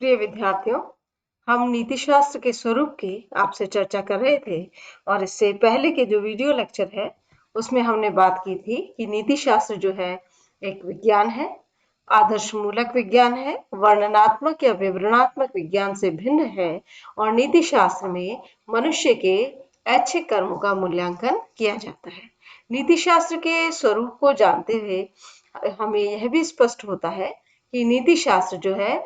प्रिय विद्यार्थियों, हम नीति शास्त्र के स्वरूप की आपसे चर्चा कर रहे थे और इससे पहले के जो वीडियो लेक्चर है उसमें हमने बात की थी कि नीति शास्त्र जो है एक विज्ञान है, आदर्श मूलक विज्ञान है, वर्णनात्मक या विवरणात्मक विज्ञान से भिन्न है और नीति शास्त्र में मनुष्य के ऐच्छिक कर्मों का मूल्यांकन किया जाता है। नीति शास्त्र के स्वरूप को जानते हुए हमें यह भी स्पष्ट होता है कि नीति शास्त्र जो है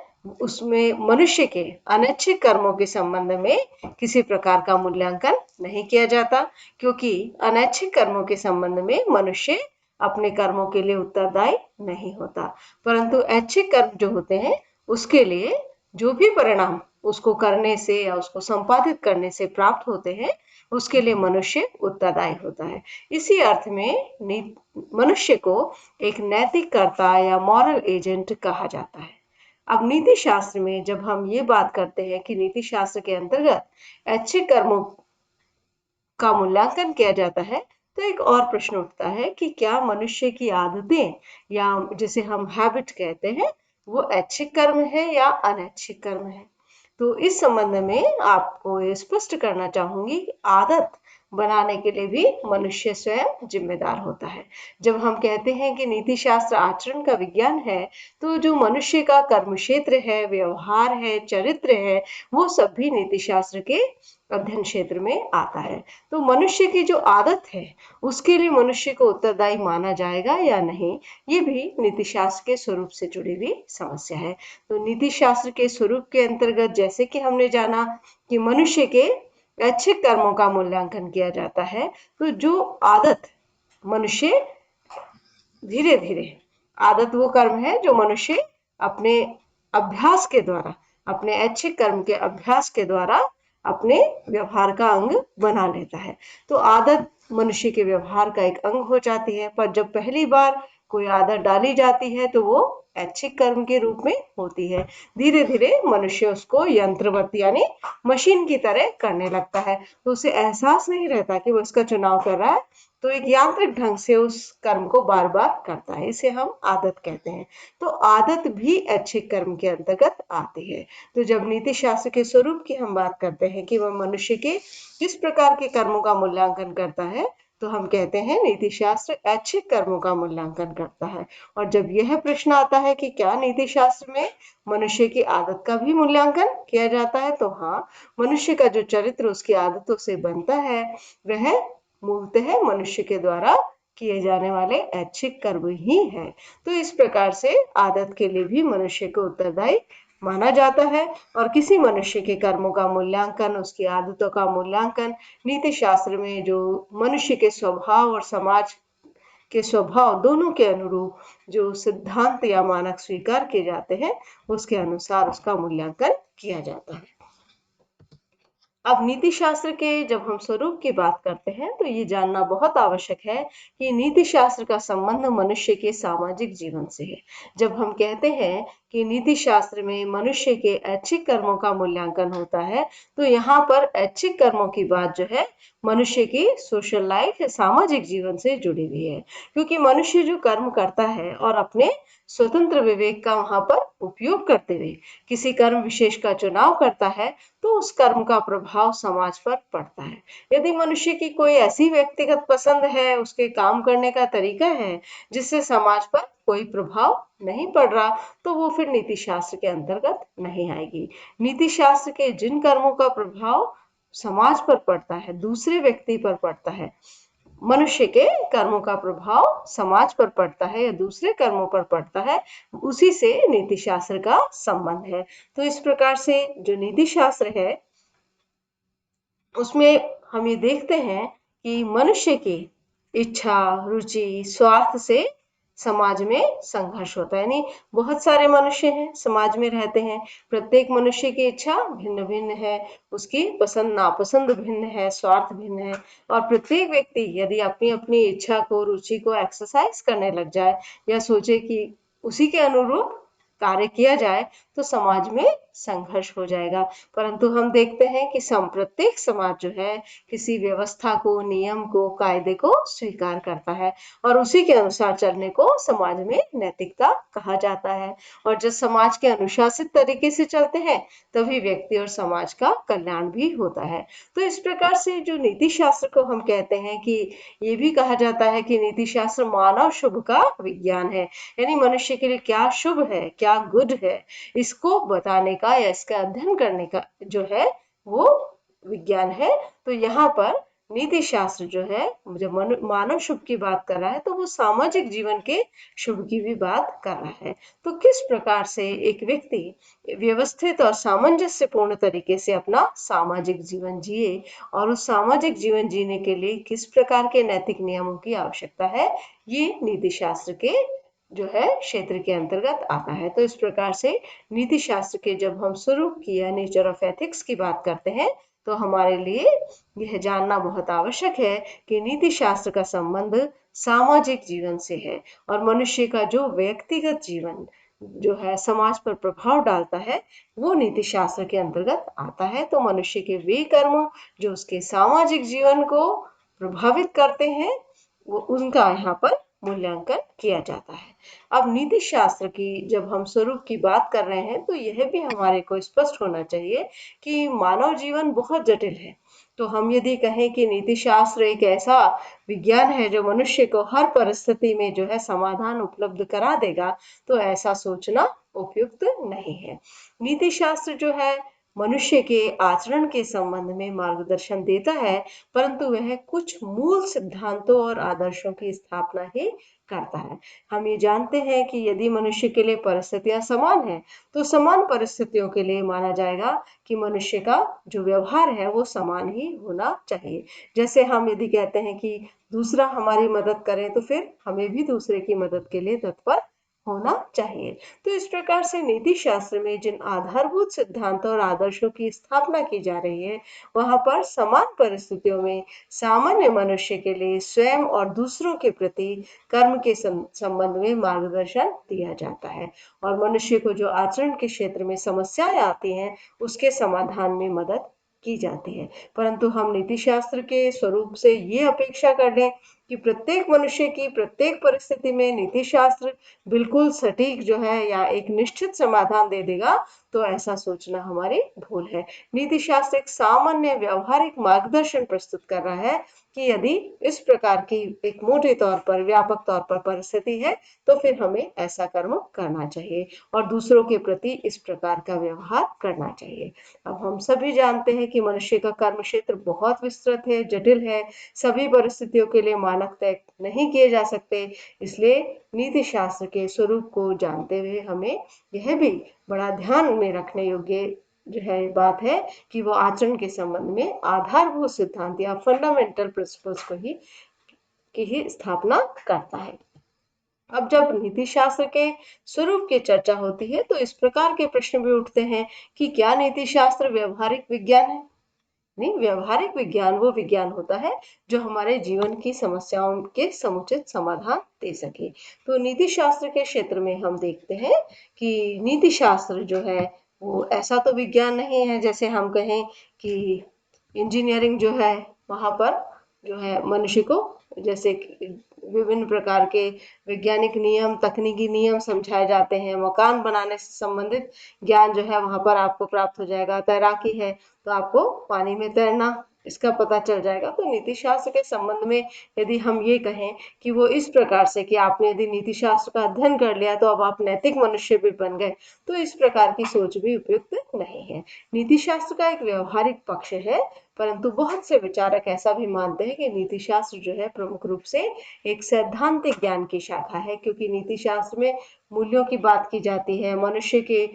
उसमें मनुष्य के अनैच्छिक कर्मों के संबंध में किसी प्रकार का मूल्यांकन नहीं किया जाता, क्योंकि अनैच्छिक कर्मों के संबंध में मनुष्य अपने कर्मों के लिए उत्तरदायी नहीं होता, परंतु ऐच्छिक कर्म जो होते हैं उसके लिए जो भी परिणाम उसको करने से या उसको संपादित करने से प्राप्त होते हैं उसके लिए मनुष्य उत्तरदायी होता है। इसी अर्थ में मनुष्य को एक नैतिक कर्ता या मॉरल एजेंट कहा जाता है। अब नीति शास्त्र में जब हम ये बात करते हैं कि नीति शास्त्र के अंतर्गत ऐच्छिक कर्मों का मूल्यांकन किया जाता है, तो एक और प्रश्न उठता है कि क्या मनुष्य की आदतें या जिसे हम हैबिट कहते हैं वो ऐच्छिक कर्म है या अनैच्छिक कर्म है। तो इस संबंध में आपको ये स्पष्ट करना चाहूंगी कि आदत बनाने के लिए भी मनुष्य स्वयं जिम्मेदार होता है। जब हम कहते हैं कि नीति शास्त्र आचरण का विज्ञान है, तो जो मनुष्य का कर्म क्षेत्र है, व्यवहार है, चरित्र है, वो सब भी नीति शास्त्र के अध्ययन क्षेत्र में आता है। तो मनुष्य की जो आदत है उसके लिए मनुष्य को उत्तरदायी माना जाएगा या नहीं, ये भी नीति शास्त्र के स्वरूप से जुड़ी हुई समस्या है। तो नीति शास्त्र के स्वरूप के अंतर्गत जैसे कि हमने जाना कि मनुष्य के ऐच्छिक कर्मों का मूल्यांकन किया जाता है, तो जो आदत मनुष्य धीरे धीरे, आदत वो कर्म है जो मनुष्य अपने अभ्यास के द्वारा, अपने ऐच्छिक कर्म के अभ्यास के द्वारा अपने व्यवहार का अंग बना लेता है। तो आदत मनुष्य के व्यवहार का एक अंग हो जाती है, पर जब पहली बार कोई आदत डाली जाती है तो वो ऐच्छिक कर्म के रूप में होती है। धीरे धीरे मनुष्य उसको यंत्रवत यानी मशीन की तरह करने लगता है, तो उसे एहसास नहीं रहता कि वो इसका चुनाव कर रहा है, तो एक यांत्रिक ढंग से उस कर्म को बार बार करता है, इसे हम आदत कहते हैं। तो आदत भी ऐच्छिक कर्म के अंतर्गत आती है। तो जब नीति शास्त्र के स्वरूप की हम बात करते हैं कि वह मनुष्य के किस प्रकार के कर्मों का मूल्यांकन करता है, तो हम कहते हैं नीति शास्त्र ऐच्छिक कर्मों का मूल्यांकन करता है। और जब यह प्रश्न आता है कि क्या नीति शास्त्र में मनुष्य की आदत का भी मूल्यांकन किया जाता है, तो हाँ, मनुष्य का जो चरित्र उसकी आदतों से बनता है वह मूलतः मनुष्य के द्वारा किए जाने वाले ऐच्छिक कर्म ही है। तो इस प्रकार से आदत के लिए भी मनुष्य को उत्तरदायी माना जाता है और किसी मनुष्य के कर्मों का मूल्यांकन, उसकी आदतों का मूल्यांकन नीति शास्त्र में जो मनुष्य के स्वभाव और समाज के स्वभाव दोनों के अनुरूप जो सिद्धांत या मानक स्वीकार किए जाते हैं उसके अनुसार उसका मूल्यांकन किया जाता है। अब नीति शास्त्र के जब हम स्वरूप की बात करते हैं तो ये जानना बहुत आवश्यक है कि नीति शास्त्र का संबंध मनुष्य के सामाजिक जीवन से है। जब हम कहते हैं कि नीति शास्त्र में मनुष्य के ऐच्छिक कर्मों का मूल्यांकन होता है, तो यहाँ पर ऐच्छिक कर्मों की बात जो है मनुष्य की सोशल लाइफ या सामाजिक जीवन से जुड़ी हुई है, क्योंकि मनुष्य जो कर्म करता है और अपने स्वतंत्र विवेक का वहां पर उपयोग करते हुए किसी कर्म विशेष का चुनाव करता है, तो उस कर्म का प्रभाव समाज पर पड़ता है। यदि मनुष्य की कोई ऐसी व्यक्तिगत पसंद है, उसके काम करने का तरीका है जिससे समाज पर कोई प्रभाव नहीं पड़ रहा, तो वो फिर नीति शास्त्र के अंतर्गत नहीं आएगी। नीति शास्त्र के जिन कर्मों का प्रभाव समाज पर पड़ता है, दूसरे व्यक्ति पर पड़ता है, मनुष्य के कर्मों का प्रभाव समाज पर पड़ता है या दूसरे कर्मों पर पड़ता है, उसी से नीति शास्त्र का संबंध है। तो इस प्रकार से जो नीति शास्त्र है उसमें हम ये देखते हैं कि मनुष्य की इच्छा, रुचि, स्वार्थ से समाज में संघर्ष होता है। यानी बहुत सारे मनुष्य हैं, समाज में रहते हैं, प्रत्येक मनुष्य की इच्छा भिन्न भिन्न है, उसकी पसंद नापसंद भिन्न है, स्वार्थ भिन्न है, और प्रत्येक व्यक्ति यदि अपनी अपनी इच्छा को, रुचि को एक्सरसाइज करने लग जाए या सोचे कि उसी के अनुरूप कार्य किया जाए, तो समाज में संघर्ष हो जाएगा। परंतु हम देखते हैं कि प्रत्येक समाज जो है किसी व्यवस्था को, नियम को, कायदे को स्वीकार करता है और उसी के अनुसार चलने को समाज में नैतिकता कहा जाता है। और जब समाज के अनुशासित तरीके से चलते हैं तभी व्यक्ति और समाज का कल्याण भी होता है। तो इस प्रकार से जो नीति शास्त्र को हम कहते हैं कि ये भी कहा जाता है कि नीति शास्त्र मानव शुभ का विज्ञान है, यानी मनुष्य के लिए क्या शुभ है, क्या गुड है, इसको बताने का या इसका अध्ययन करने का जो है वो विज्ञान है। तो यहाँ पर नीति शास्त्र जो है जब मानव शुभ की बात कर रहा है तो वो सामाजिक जीवन के शुभ की भी बात कर रहा है। तो किस प्रकार से एक व्यक्ति व्यवस्थित और सामंजस्यपूर्ण तरीके से अपना सामाजिक जीवन जिए और उस सामाजिक जीवन जीने के लिए किस प्रकार के नैतिक नियमों की आवश्यकता है, ये नीति शास्त्र के जो है क्षेत्र के अंतर्गत आता है। तो इस प्रकार से नीति शास्त्र के जब हम स्वरूप की या नेचर ऑफ एथिक्स की बात करते हैं तो हमारे लिए यह जानना बहुत आवश्यक है कि नीति शास्त्र का संबंध सामाजिक जीवन से है और मनुष्य का जो व्यक्तिगत जीवन जो है समाज पर प्रभाव डालता है वो नीति शास्त्र के अंतर्गत आता है। तो मनुष्य के वे कर्म जो उसके सामाजिक जीवन को प्रभावित करते हैं वो उनका यहाँ पर मूल्यांकन किया जाता है। अब नीति शास्त्र की जब हम स्वरूप की बात कर रहे हैं तो यह भी हमारे को स्पष्ट होना चाहिए कि मानव जीवन बहुत जटिल है। तो हम यदि कहें कि नीति शास्त्र एक ऐसा विज्ञान है जो मनुष्य को हर परिस्थिति में जो है समाधान उपलब्ध करा देगा, तो ऐसा सोचना उपयुक्त नहीं है। नीति शास्त्र जो है मनुष्य के आचरण के संबंध में मार्गदर्शन देता है, परंतु वह कुछ मूल सिद्धांतों और आदर्शों की स्थापना ही करता है। हम ये जानते हैं कि यदि मनुष्य के लिए परिस्थितियां समान हैं, तो समान परिस्थितियों के लिए माना जाएगा कि मनुष्य का जो व्यवहार है वो समान ही होना चाहिए। जैसे हम यदि कहते हैं कि दूसरा हमारी मदद करे तो फिर हमें भी दूसरे की मदद के लिए तत्पर होना चाहिए। तो इस प्रकार से नीति शास्त्र में जिन आधारभूत सिद्धांतों और आदर्शों की स्थापना की जा रही है वहां पर समान परिस्थितियों में सामान्य मनुष्य के लिए स्वयं और दूसरों के प्रति कर्म के संबंध में मार्गदर्शन दिया जाता है और मनुष्य को जो आचरण के क्षेत्र में समस्याएं आती हैं उसके समाधान में मदद की जाती है। परंतु हम नीति शास्त्र के स्वरूप से ये अपेक्षा कर लें कि प्रत्येक मनुष्य की प्रत्येक परिस्थिति में नीति शास्त्र बिल्कुल सटीक जो है या एक निश्चित समाधान दे देगा, तो ऐसा सोचना हमारी भूल है। नीति शास्त्र एक सामान्य व्यवहारिक मार्गदर्शन प्रस्तुत कर रहा है कि यदि इस प्रकार की एक मोटे तौर पर व्यापक तौर पर परिस्थिति है तो फिर हमें ऐसा कर्म करना चाहिए और दूसरों के प्रति इस प्रकार का व्यवहार करना चाहिए। अब हम सभी जानते हैं कि मनुष्य का कर्म क्षेत्र बहुत विस्तृत है, जटिल है, सभी परिस्थितियों के लिए मानक तय नहीं किए जा सकते। इसलिए नीति शास्त्र के स्वरूप को जानते हुए हमें यह भी बड़ा ध्यान में रखने योग्य जो है बात है कि वो आचरण के संबंध में आधारभूत सिद्धांत या फंडामेंटल प्रिंसिपल्स को ही की ही स्थापना करता है। अब जब नीति शास्त्र के स्वरूप की चर्चा होती है तो इस प्रकार के प्रश्न भी उठते हैं कि क्या नीति शास्त्र व्यवहारिक विज्ञान है? नहीं, व्यवहारिक विज्ञान वो विज्ञान होता है जो हमारे जीवन की समस्याओं के समुचित समाधान दे सके। तो नीति शास्त्र के क्षेत्र में हम देखते हैं कि नीति शास्त्र जो है वो ऐसा तो विज्ञान नहीं है जैसे हम कहें कि इंजीनियरिंग जो है वहां पर जो है मनुष्य को जैसे विभिन्न प्रकार के वैज्ञानिक नियम, तकनीकी नियम समझाए जाते हैं। मकान बनाने से संबंधित ज्ञान जो है वहां पर आपको प्राप्त हो जाएगा। तैराकी है तो आपको पानी में तैरना इसका पता चल जाएगा। तो नीति शास्त्र के संबंध में यदि हम ये कहें कि वो इस प्रकार से कि आपने यदि नीति शास्त्र का अध्ययन कर लिया तो अब आप नैतिक मनुष्य भी बन गए, तो इस प्रकार की सोच भी उपयुक्त नहीं है। नीति शास्त्र का एक व्यवहारिक पक्ष है, परंतु बहुत से विचारक ऐसा भी मानते हैं कि नीति शास्त्र जो है प्रमुख रूप से एक सैद्धांतिक ज्ञान की शाखा है, क्योंकि नीति शास्त्र में मूल्यों की बात की जाती है। मनुष्य के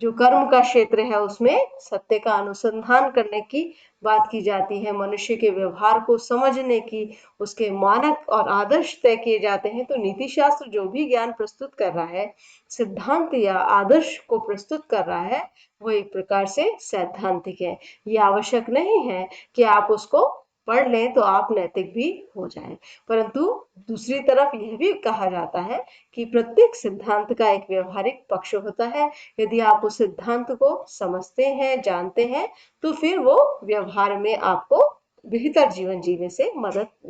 जो कर्म का क्षेत्र है उसमें सत्य का अनुसंधान करने की बात की जाती है। मनुष्य के व्यवहार को समझने की उसके मानक और आदर्श तय किए जाते हैं। तो नीति शास्त्र जो भी ज्ञान प्रस्तुत कर रहा है, सिद्धांत या आदर्श को प्रस्तुत कर रहा है, वो एक प्रकार से सैद्धांतिक है। ये आवश्यक नहीं है कि आप उसको पढ़ लें तो आप नैतिक भी हो जाएं। परंतु दूसरी तरफ यह भी कहा जाता है कि प्रत्येक सिद्धांत का एक व्यवहारिक पक्ष होता है। यदि आप उस सिद्धांत को समझते हैं, जानते हैं, तो फिर वो व्यवहार में आपको बेहतर जीवन जीने से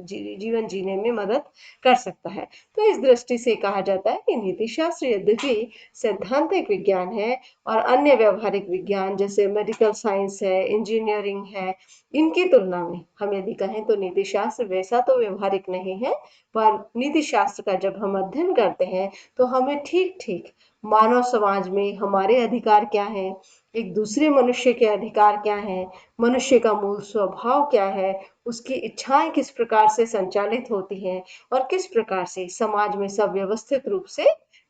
जीवन जीने में मदद कर सकता है। तो इस दृष्टि से कहा जाता है कि नीति शास्त्र यद्यपि सैद्धांतिक विज्ञान है और अन्य व्यवहारिक विज्ञान जैसे मेडिकल साइंस है, इंजीनियरिंग है, इनकी तुलना में हम यदि कहें तो नीति शास्त्र वैसा तो व्यवहारिक नहीं है। पर नीति शास्त्र का जब हम अध्ययन करते हैं तो हमें ठीक ठीक मानव समाज में हमारे अधिकार क्या है, एक दूसरे मनुष्य के अधिकार क्या है, मनुष्य का मूल स्वभाव क्या है, उसकी इच्छाएं किस प्रकार से संचालित होती हैं और किस प्रकार से समाज में सब व्यवस्थित रूप से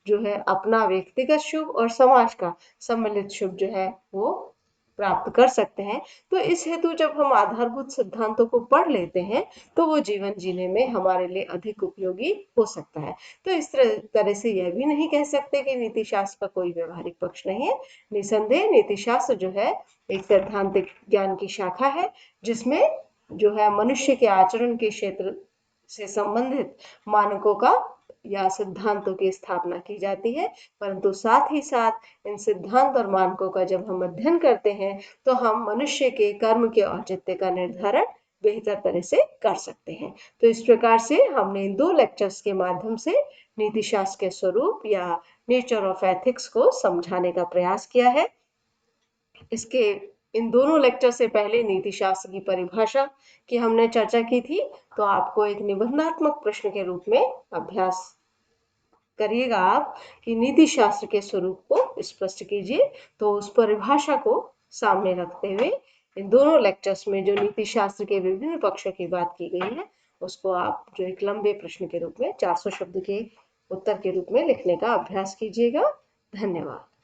जो है अपना व्यक्तिगत शुभ और समाज का सम्मिलित शुभ जो है वो प्राप्त कर सकते हैं। तो इस हेतु जब हम आधारभूत सिद्धांतों को पढ़ लेते हैं तो वो जीवन जीने में हमारे लिए अधिक उपयोगी हो सकता है। तो इस तरह से यह भी नहीं कह सकते कि नीति शास्त्र का कोई व्यवहारिक पक्ष नहीं है। निसंदेह नीति शास्त्र जो है एक सैद्धांतिक ज्ञान की शाखा है, जिसमें जो है मनुष्य के आचरण के क्षेत्र से संबंधित मानकों का या सिद्धांतों की स्थापना की जाती है। परंतु साथ ही साथ इन सिद्धांत और मानकों का जब हम अध्ययन करते हैं तो हम मनुष्य के कर्म के औचित्य का निर्धारण बेहतर तरह से कर सकते हैं। तो इस प्रकार से हमने इन 2 लेक्चर्स के माध्यम से नीति शास्त्र के स्वरूप या नेचर ऑफ एथिक्स को समझाने का प्रयास किया है। इसके इन दोनों लेक्चर से पहले नीति शास्त्र की परिभाषा की हमने चर्चा की थी। तो आपको एक निबंधात्मक प्रश्न के रूप में अभ्यास करिएगा आप कि नीति शास्त्र के स्वरूप को स्पष्ट कीजिए। तो उस परिभाषा को सामने रखते हुए इन दोनों लेक्चर्स में जो नीति शास्त्र के विभिन्न पक्षों की बात की गई है उसको आप जो एक लंबे प्रश्न के रूप में 400 शब्द के उत्तर के रूप में लिखने का अभ्यास कीजिएगा। धन्यवाद।